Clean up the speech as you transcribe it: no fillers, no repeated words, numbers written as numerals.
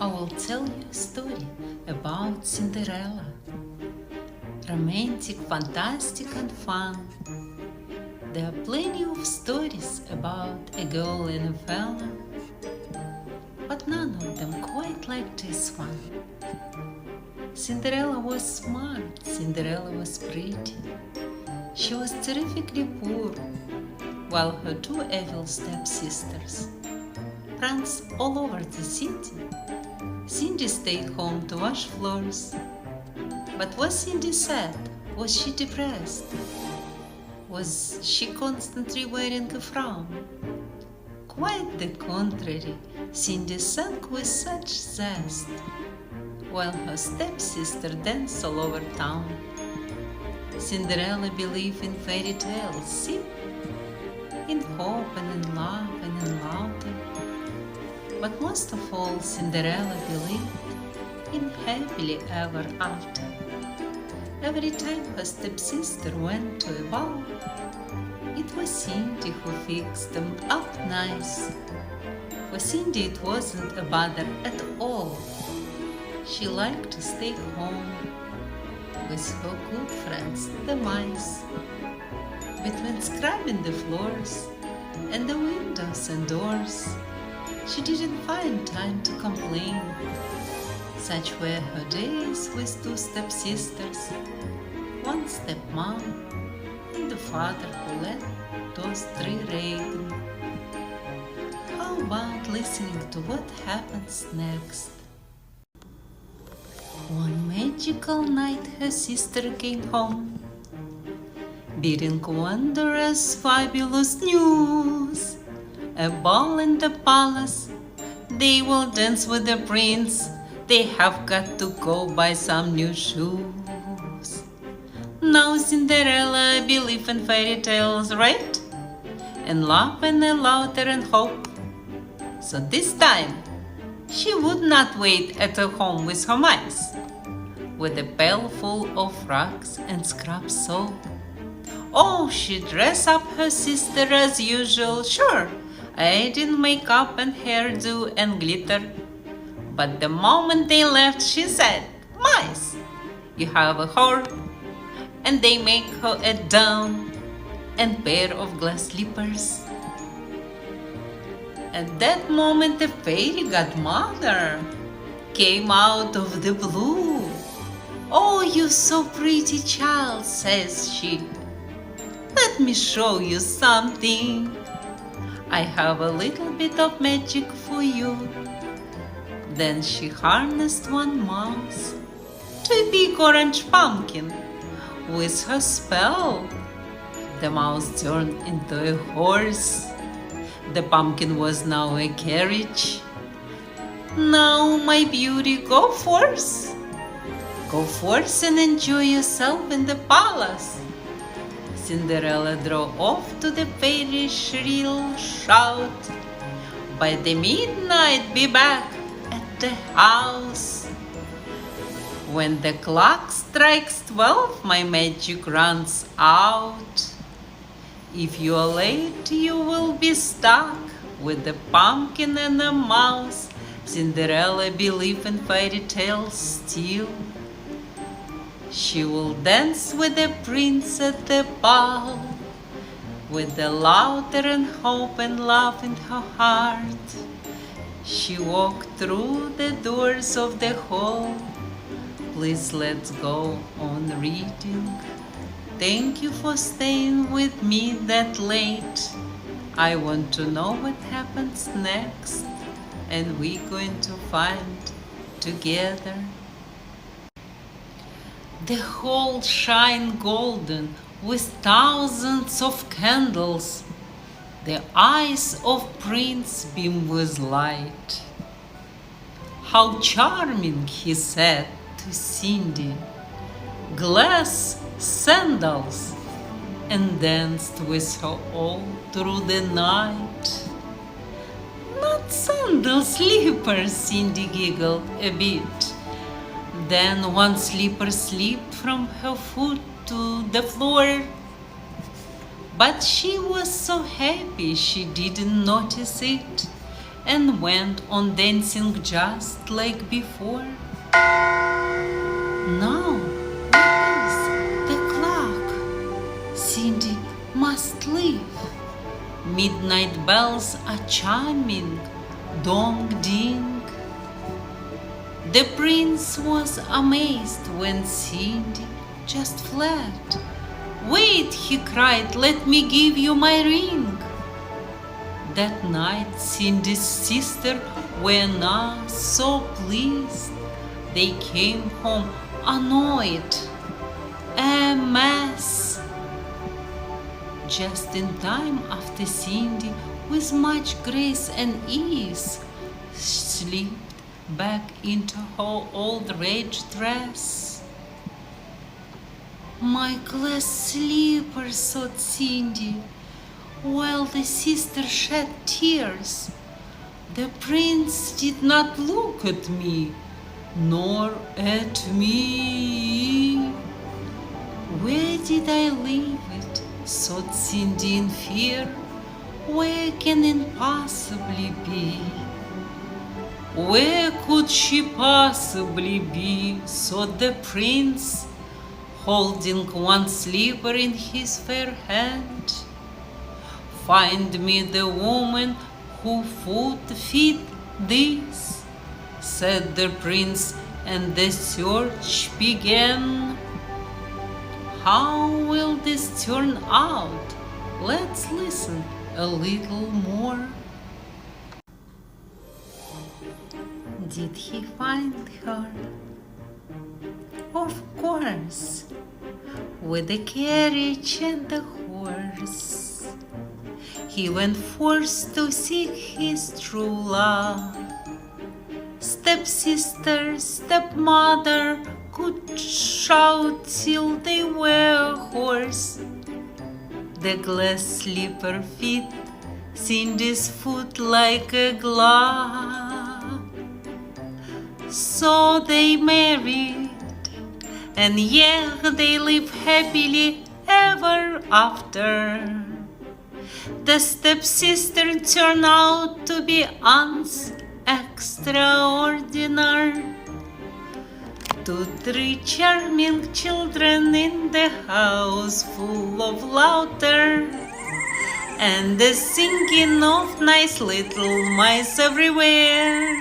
I will tell you a story about Cinderella. Romantic, fantastic and fun. There are plenty of stories about a girl and a fella, but none of them quite like this one. Cinderella was smart, Cinderella was pretty. She was terrifically poor, while her two evil stepsisters pranced all over the city. Cindy stayed home to wash floors. But was Cindy sad? Was she depressed? Was she constantly wearing a frown? Quite the contrary, Cindy sang with such zest, while her stepsister danced all over town. Cinderella believed in fairy tales, see? In hope and in love and in laughter. But most of all, Cinderella believed in happily ever after. Every time her stepsister went to a ball, it was Cindy who fixed them up nice. For Cindy it wasn't a bother at all. She liked to stay home with her good friends, the mice. Between scrubbing the floors and the windows and doors, she didn't find time to complain. Such were her days with two stepsisters, one stepmom, and the father who let those three reign. How about listening to what happens next? One magical night her sister came home, bearing wondrous, fabulous news. A ball in the palace, they will dance with the prince. They have got to go buy some new shoes. Now Cinderella believed in fairy tales, right? And love and laughter and hope. So this time, she would not wait at her home with her mice, with a pail full of rags and scrub soap. Oh, she'd dress up her sister as usual, sure, adding makeup and hairdo and glitter. But the moment they left, she said, "Mice, you have a whore." And they make her a down and pair of glass slippers. At that moment, the fairy godmother came out of the blue. "Oh, you so pretty child," says she. "Let me show you something. I have a little bit of magic for you." Then she harnessed one mouse to a big orange pumpkin. With her spell, the mouse turned into a horse. The pumpkin was now a carriage. "Now, my beauty, go forth. Go forth and enjoy yourself in the palace." Cinderella drove off to the fairy's shrill shout, "By the midnight be back at the house. When the clock strikes 12, my magic runs out. If you are late, you will be stuck with the pumpkin and the mouse." Cinderella believed in fairy tales still. She will dance with the prince at the ball, with the laughter and hope and love in her heart. She walked through the doors of the hall. Please let's go on reading. Thank you for staying with me that late. I want to know what happens next, and we're going to find together. The hall shine golden with thousands of candles. The eyes of Prince beam with light. "How charming," he said to Cindy. "Glass sandals," and danced with her all through the night. "Not sandal slippers," Cindy giggled a bit. Then one slipper slipped from her foot to the floor. But she was so happy she didn't notice it, and went on dancing just like before. Now, where is the clock? Cindy must leave. Midnight bells are chiming, dong ding. The prince was amazed when Cindy just fled. "Wait," he cried, "let me give you my ring." That night Cindy's sisters were not so pleased. They came home annoyed, a mess. Just in time after Cindy, with much grace and ease, slipped back into her old red dress. "My glass slipper," thought Cindy, while the sisters shed tears. "The prince did not look at me, nor at me. Where did I leave it?" thought Cindy in fear. "Where can it possibly be? Where could she possibly be?" thought the prince, holding one slipper in his fair hand. "Find me the woman who would fit this," said the prince, and the search began. How will this turn out? Let's listen a little more. Did he find her? Of course, with the carriage and the horse. He went forth to seek his true love. Stepsister, stepmother could shout till they were hoarse. The glass slipper fit Cindy's foot like a glove. So they married, and yeah, they live happily ever after. The stepsister turned out to be aunts extraordinary. 2, 3 charming children in the house full of laughter, and the singing of nice little mice everywhere.